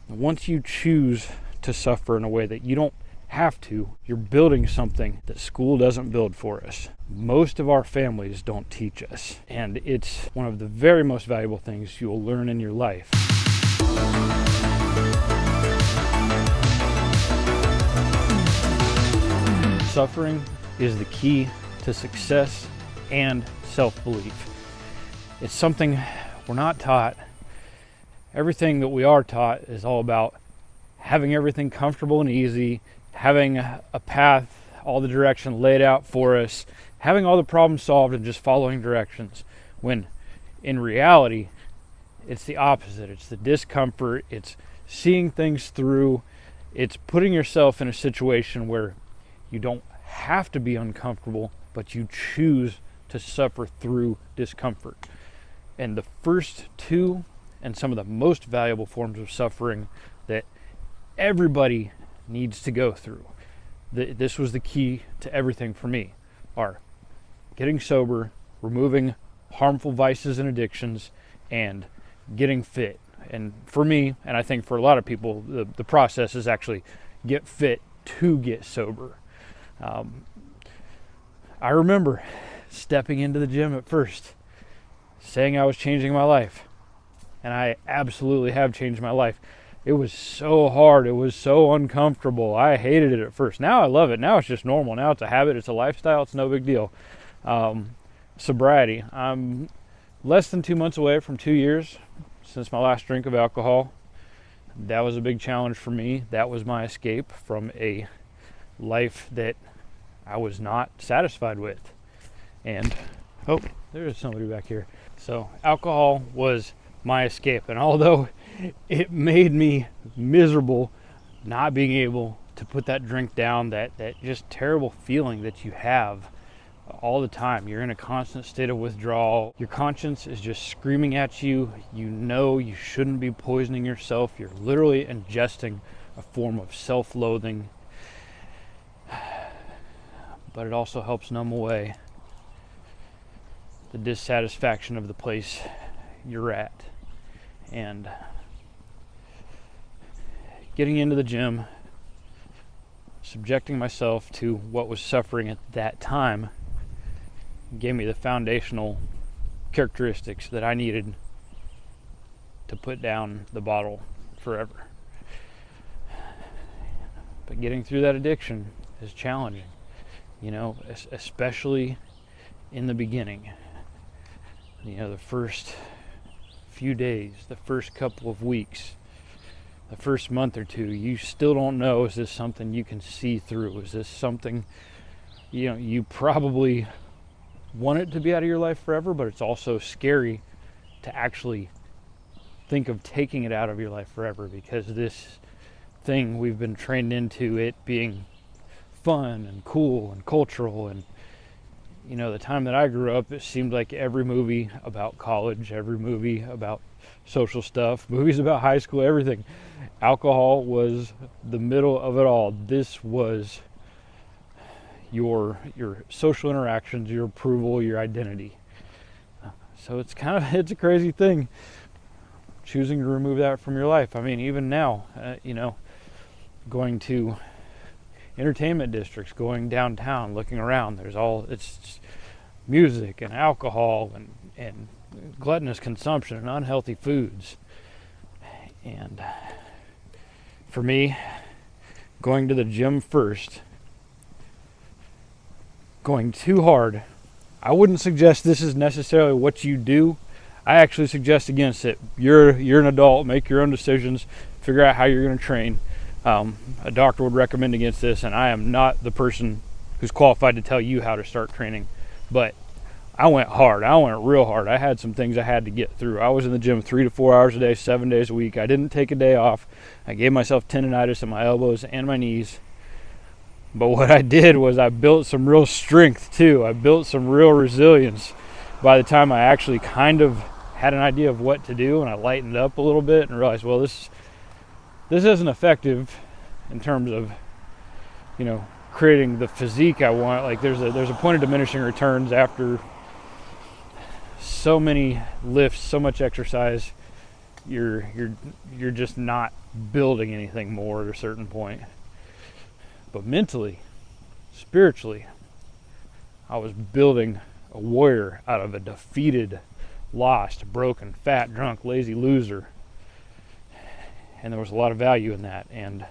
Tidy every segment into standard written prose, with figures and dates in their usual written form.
Once you choose to suffer in a way that you don't have to, you're building something that school doesn't build for us. Most of our families don't teach us, and it's one of the very most valuable things you'll learn in your life. Suffering is the key to success and self-belief. It's something we're not taught. Everything that we are taught is all about having everything comfortable and easy, having a path, all the direction laid out for us, having all the problems solved and just following directions. When in reality, it's the opposite. It's the discomfort. It's seeing things through. It's putting yourself in a situation where you don't have to be uncomfortable, but you choose to suffer through discomfort. And the first two and some of the most valuable forms of suffering that everybody needs to go through, this was the key to everything for me, are getting sober, removing harmful vices and addictions, and getting fit. And for me, and I think for a lot of people, the process is actually get fit to get sober. I remember stepping into the gym at first, saying I was changing my life. And I absolutely have changed my life. It was so hard. It was so uncomfortable. I hated it at first. Now I love it. Now it's just normal. Now it's a habit. It's a lifestyle. It's no big deal. Sobriety. I'm less than 2 months away from 2 years since my last drink of alcohol. That was a big challenge for me. That was my escape from a life that I was not satisfied with. And, oh, there's somebody back here. So alcohol was my escape, and although it made me miserable not being able to put that drink down, that just terrible feeling that you have all the time, you're in a constant state of withdrawal, your conscience is just screaming at you, you know you shouldn't be poisoning yourself, you're literally ingesting a form of self-loathing, but it also helps numb away the dissatisfaction of the place you're at. And getting into the gym, subjecting myself to what was suffering at that time, gave me the foundational characteristics that I needed to put down the bottle forever. But getting through that addiction is challenging, especially in the beginning. The first few days, the first couple of weeks, the first month or two, you still don't know, is this something you can see through? Is this something, you probably want it to be out of your life forever, but it's also scary to actually think of taking it out of your life forever, because this thing we've been trained into it being fun and cool and cultural, and the time that I grew up, it seemed like every movie about college, every movie about social stuff, movies about high school, everything, alcohol was the middle of it all. This was your social interactions, your approval, your identity. So it's a crazy thing, choosing to remove that from your life. I mean, even now, going to entertainment districts, going downtown, looking around, it's music and alcohol and gluttonous consumption and unhealthy foods. And for me, going to the gym first, going too hard, I wouldn't suggest this is necessarily what you do. I actually suggest against it. You're an adult, make your own decisions, figure out how you're going to train. A doctor would recommend against this, and I am not the person who's qualified to tell you how to start training. But I went hard. I went real hard. I had some things I had to get through. I was in the gym 3 to 4 hours a day, 7 days a week. I didn't take a day off. I gave myself tendonitis in my elbows and my knees. But what I did was I built some real strength too. I built some real resilience by the time I actually kind of had an idea of what to do, and I lightened up a little bit and realized, well, this isn't effective in terms of, creating the physique I want. Like there's a point of diminishing returns after so many lifts, so much exercise. You're just not building anything more at a certain point. But mentally, spiritually, I was building a warrior out of a defeated, lost, broken, fat, drunk, lazy loser. And there was a lot of value in that. And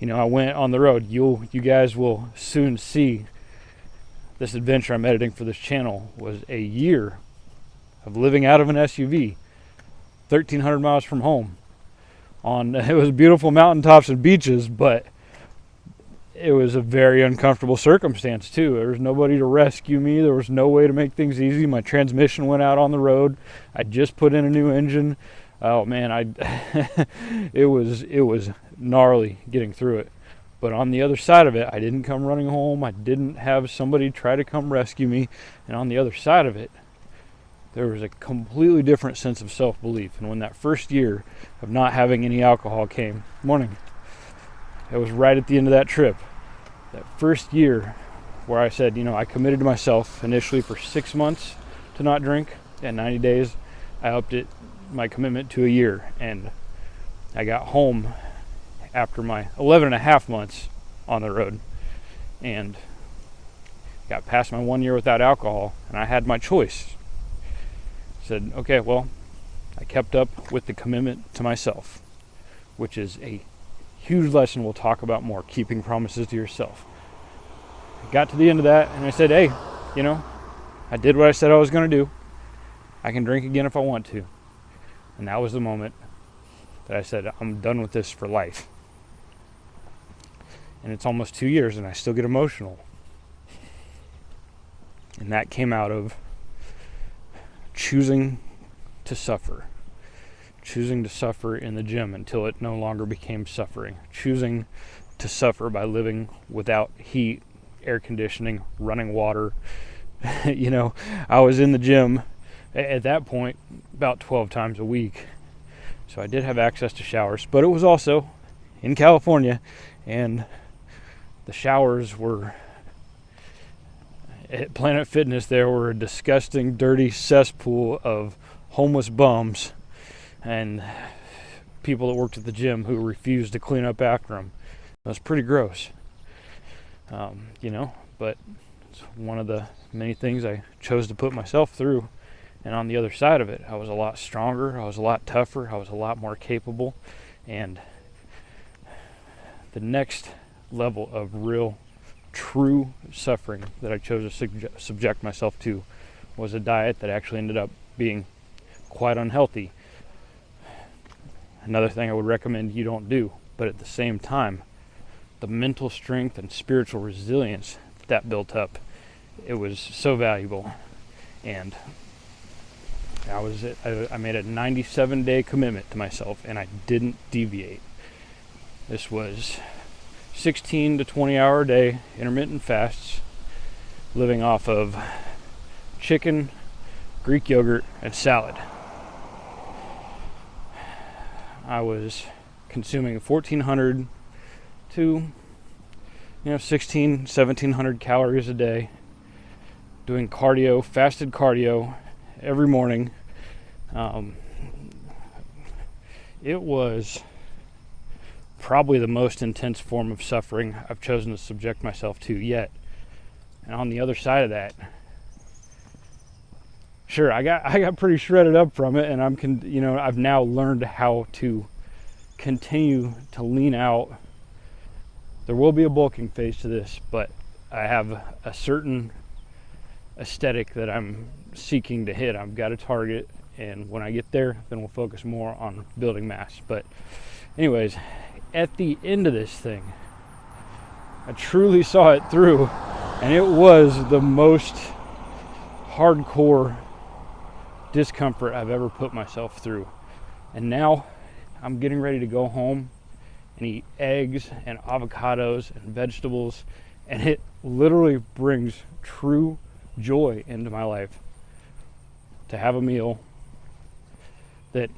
I went on the road. You guys will soon see this adventure I'm editing for this channel was a year of living out of an SUV, 1,300 miles from home. It was beautiful mountaintops and beaches, but it was a very uncomfortable circumstance too. There was nobody to rescue me. There was no way to make things easy. My transmission went out on the road. I just put in a new engine. Oh man, it was gnarly getting through it. But on the other side of it, I didn't come running home. I didn't have somebody try to come rescue me. And on the other side of it, there was a completely different sense of self-belief. And when that first year of not having any alcohol came, morning, it was right at the end of that trip. That first year where I said, I committed to myself initially for 6 months to not drink. And 90 days, I upped my commitment to a year. And I got home after my 11 and a half months on the road and got past my 1 year without alcohol, and I had my choice. Said, okay, well, I kept up with the commitment to myself, which is a huge lesson we'll talk about more, keeping promises to yourself. I got to the end of that and I said, hey, I did what I said I was going to do. I can drink again if I want to. And that was the moment that I said, I'm done with this for life. And it's almost 2 years and I still get emotional. And that came out of choosing to suffer. Choosing to suffer in the gym until it no longer became suffering. Choosing to suffer by living without heat, air conditioning, running water. I was in the gym at that point about 12 times a week. So I did have access to showers, but it was also in California, and the showers were at Planet Fitness. There were a disgusting, dirty cesspool of homeless bums and people that worked at the gym who refused to clean up after them. It was pretty gross, but it's one of the many things I chose to put myself through. And on the other side of it, I was a lot stronger, I was a lot tougher, I was a lot more capable. And the next level of real, true suffering that I chose to subject myself to was a diet that actually ended up being quite unhealthy. Another thing I would recommend you don't do, but at the same time, the mental strength and spiritual resilience that built up, it was so valuable. And I made a 97-day commitment to myself, and I didn't deviate. This was 16 to 20 hour a day intermittent fasts, living off of chicken, Greek yogurt, and salad. I was consuming 1,400 to 1,700 calories a day, doing cardio, fasted cardio every morning. It was probably the most intense form of suffering I've chosen to subject myself to yet. And on the other side of that, sure, I got pretty shredded up from it, and I've now learned how to continue to lean out. There will be a bulking phase to this, but I have a certain aesthetic that I'm seeking to hit. I've got a target, and when I get there, then we'll focus more on building mass. But anyways, at the end of this thing, I truly saw it through, and it was the most hardcore discomfort I've ever put myself through. And now I'm getting ready to go home and eat eggs and avocados and vegetables, and it literally brings true joy into my life to have a meal that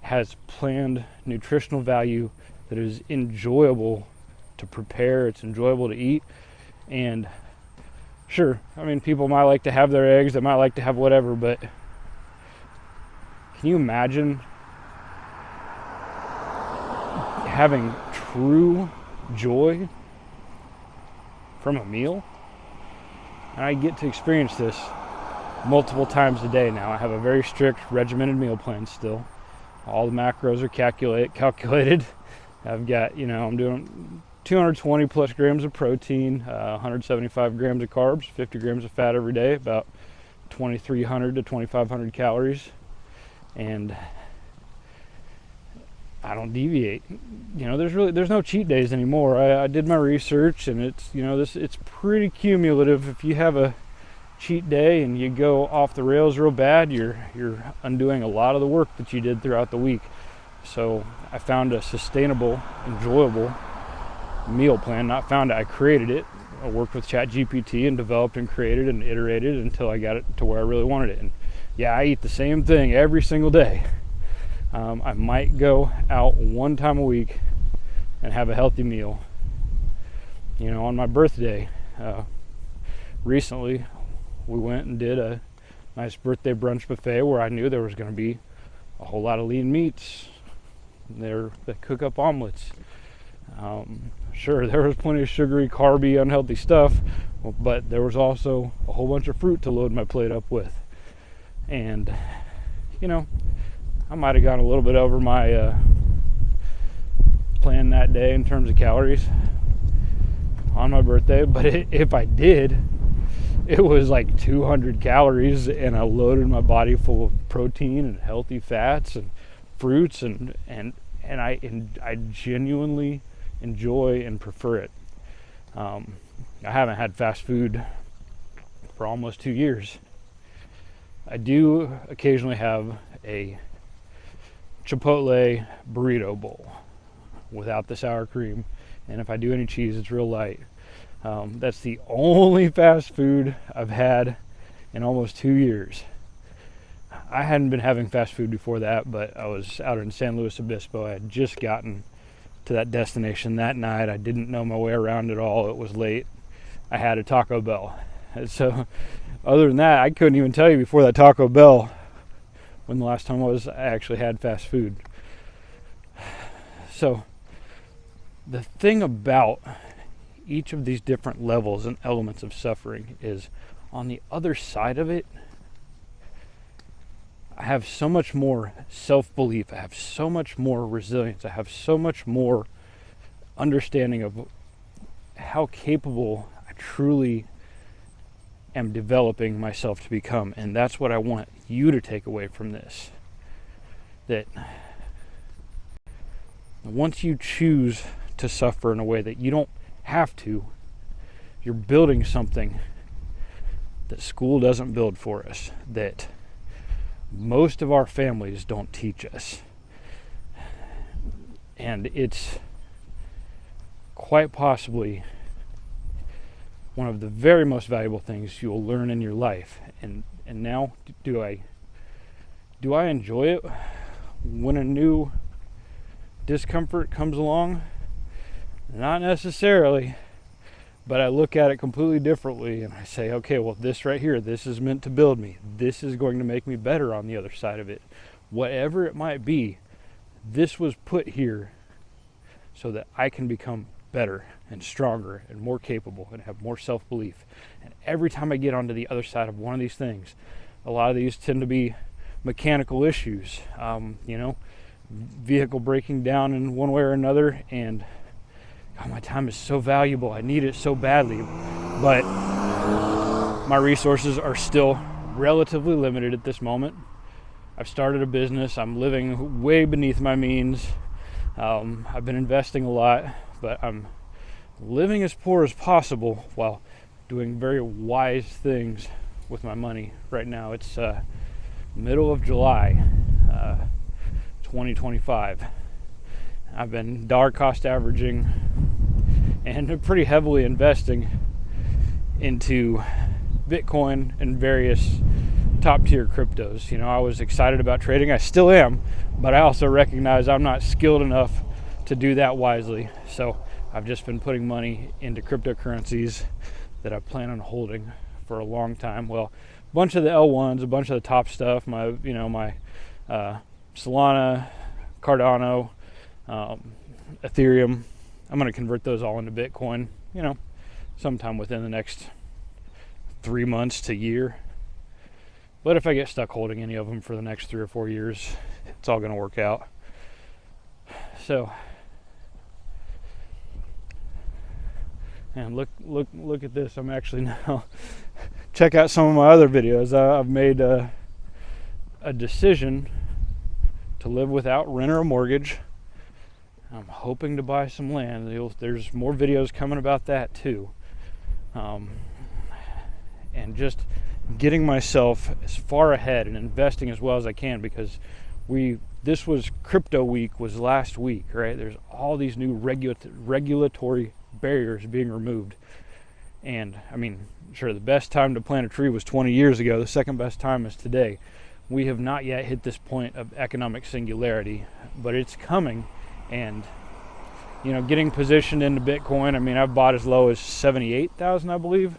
has planned nutritional value, that is enjoyable to prepare, it's enjoyable to eat. And sure, people might like to have their eggs, they might like to have whatever, but can you imagine having true joy from a meal. And I get to experience this multiple times a day now. I have a very strict regimented meal plan still. All the macros are calculated. I've got, I'm doing 220 plus grams of protein, 175 grams of carbs, 50 grams of fat every day, about 2,300 to 2,500 calories. And I don't deviate. There's no cheat days anymore. I did my research, and it's pretty cumulative. If you have a cheat day and you go off the rails real bad, you're undoing a lot of the work that you did throughout the week. So I found a sustainable, enjoyable meal plan. I created it. I worked with ChatGPT and developed and created and iterated until I got it to where I really wanted it. And yeah, I eat the same thing every single day. I might go out one time a week and have a healthy meal. On my birthday, recently, we went and did a nice birthday brunch buffet where I knew there was going to be a whole lot of lean meats. They cook up omelets. Sure, there was plenty of sugary, carby, unhealthy stuff, but there was also a whole bunch of fruit to load my plate up with. And, I might have gone a little bit over my plan that day in terms of calories on my birthday, but if I did, it was like 200 calories, and I loaded my body full of protein and healthy fats and fruits, and I genuinely enjoy and prefer it. I haven't had fast food for almost 2 years. I do occasionally have a Chipotle burrito bowl without the sour cream, and if I do any cheese, it's real light. That's the only fast food I've had in almost 2 years. I hadn't been having fast food before that, but I was out in San Luis Obispo. I had just gotten to that destination that night. I didn't know my way around at all. It was late. I had a Taco Bell. And so other than that, I couldn't even tell you before that Taco Bell when the last time I actually had fast food. So the thing about each of these different levels and elements of suffering is, on the other side of it, I have so much more self-belief. I have so much more resilience. I have so much more understanding of how capable I truly am developing myself to become. And that's what I want you to take away from this. That once you choose to suffer in a way that you don't have to, you're building something that school doesn't build for us, that most of our families don't teach us. And it's quite possibly one of the very most valuable things you will learn in your life. And now, do I enjoy it when a new discomfort comes along? Not necessarily, but I look at it completely differently, and I say, okay, well, this right here, this is meant to build me. This is going to make me better on the other side of it. Whatever it might be, this was put here so that I can become better and stronger and more capable and have more self-belief. And every time I get onto the other side of one of these things, a lot of these tend to be mechanical issues, vehicle breaking down in one way or another, and my time is so valuable. I need it so badly, but my resources are still relatively limited at this moment. I've started a business. I'm living way beneath my means. I've been investing a lot, but I'm living as poor as possible while doing very wise things with my money right now. It's middle of July, 2025. I've been dollar cost averaging and pretty heavily investing into Bitcoin and various top tier cryptos. I was excited about trading. I still am, but I also recognize I'm not skilled enough to do that wisely. So I've just been putting money into cryptocurrencies that I plan on holding for a long time. Well, a bunch of the L1s, a bunch of the top stuff, my Solana, Cardano, Ethereum. I'm going to convert those all into Bitcoin, sometime within the next 3 months to a year. But if I get stuck holding any of them for the next 3 or 4 years, it's all going to work out. So, and look at this. I'm actually now check out some of my other videos. I've made a decision to live without rent or a mortgage. I'm hoping to buy some land. There's more videos coming about that too. And just getting myself as far ahead and investing as well as I can, because this was crypto week was last week, right? There's all these new regulatory barriers being removed. And I mean, sure, the best time to plant a tree was 20 years ago. The second best time is today. We have not yet hit this point of economic singularity, but it's coming. And getting positioned into Bitcoin, I mean, I've bought as low as 78,000, I believe.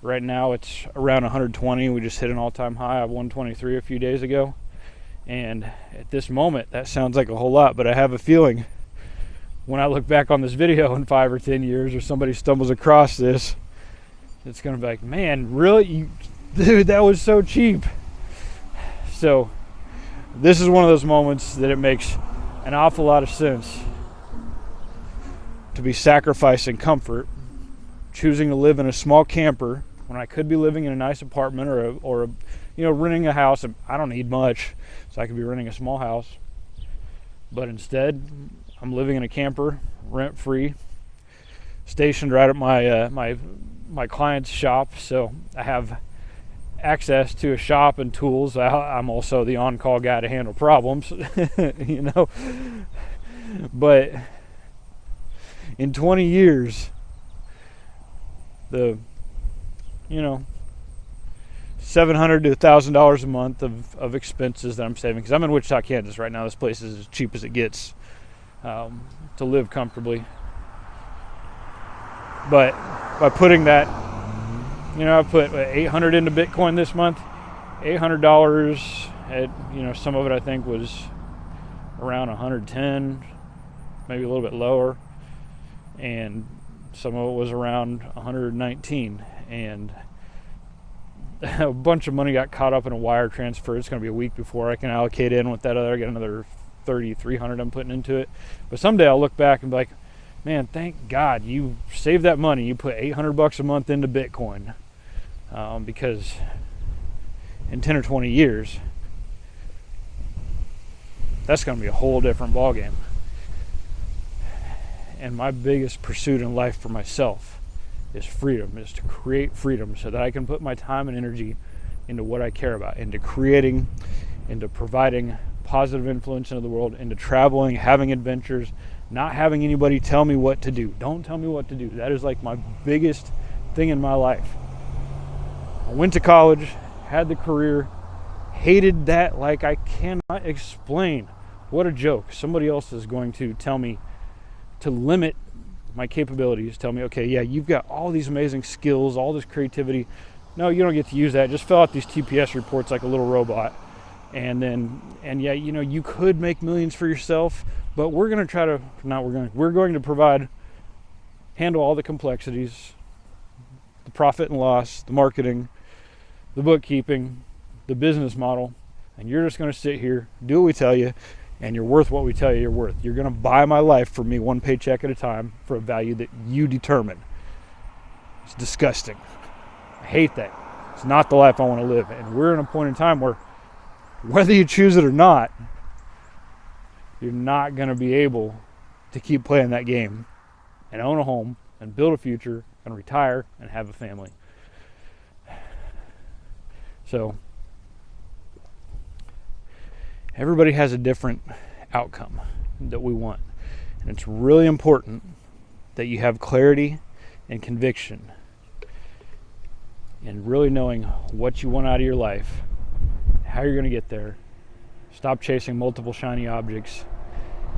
Right now it's around 120. We just hit an all-time high of 123 a few days ago. And at this moment, that sounds like a whole lot, but I have a feeling when I look back on this video in 5 or 10 years, or somebody stumbles across this, it's going to be like, man, really? Dude, that was so cheap. So this is one of those moments that it makes an awful lot of sense to be sacrificing comfort, choosing to live in a small camper when I could be living in a nice apartment or renting a house. I don't need much, so I could be renting a small house. But instead, I'm living in a camper, rent-free, stationed right at my client's shop, so I have access to a shop and tools. I'm also the on-call guy to handle problems, But in 20 years, the $700 to $1,000 a month of expenses that I'm saving, because I'm in Wichita, Kansas right now. This place is as cheap as it gets to live comfortably. But by putting that, I put $800 into Bitcoin this month. $800 at, some of it I think was around 110, maybe a little bit lower, and some of it was around 119, and a bunch of money got caught up in a wire transfer. It's going to be a week before I can allocate in with that I get another $3,300 I'm putting into it. But someday I'll look back and be like, man, thank God you saved that money. You put $800 a month into Bitcoin, because in 10 or 20 years, that's going to be a whole different ballgame. And my biggest pursuit in life for myself is freedom, is to create freedom so that I can put my time and energy into what I care about, into creating, into providing positive influence into the world, into traveling, having adventures, not having anybody tell me what to do. Don't tell me what to do. That is like my biggest thing in my life. I went to college, had the career, hated that like I cannot explain. What a joke. Somebody else is going to tell me to limit my capabilities, tell me, okay, yeah, you've got all these amazing skills, all this creativity. No, you don't get to use that. Just fill out these TPS reports like a little robot. And you could make millions for yourself, but we're going to handle all the complexities, the profit and loss, the marketing, the bookkeeping, the business model, and you're just going to sit here, do what we tell you, and you're worth what we tell you you're worth. You're going to buy my life from me one paycheck at a time for a value that you determine. It's disgusting. I hate that. It's not the life I want to live. And we're in a point in time where whether you choose it or not, you're not going to be able to keep playing that game and own a home and build a future and retire and have a family. So everybody has a different outcome that we want. And it's really important that you have clarity and conviction and really knowing what you want out of your life, how you're going to get there. Stop chasing multiple shiny objects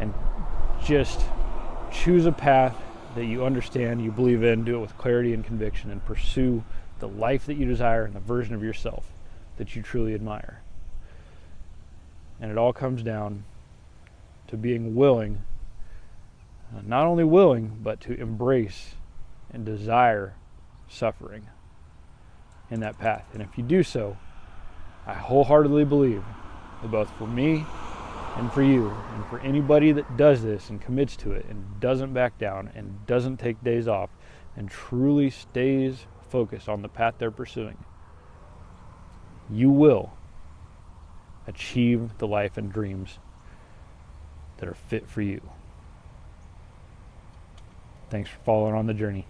and just choose a path that you understand, you believe in, do it with clarity and conviction, and pursue the life that you desire and the version of yourself that you truly admire. And it all comes down to being willing not only willing, but to embrace and desire suffering in that path. And if you do so, I wholeheartedly believe that both for me and for you and for anybody that does this and commits to it and doesn't back down and doesn't take days off and truly stays focused on the path they're pursuing, you will achieve the life and dreams that are fit for you. Thanks for following on the journey.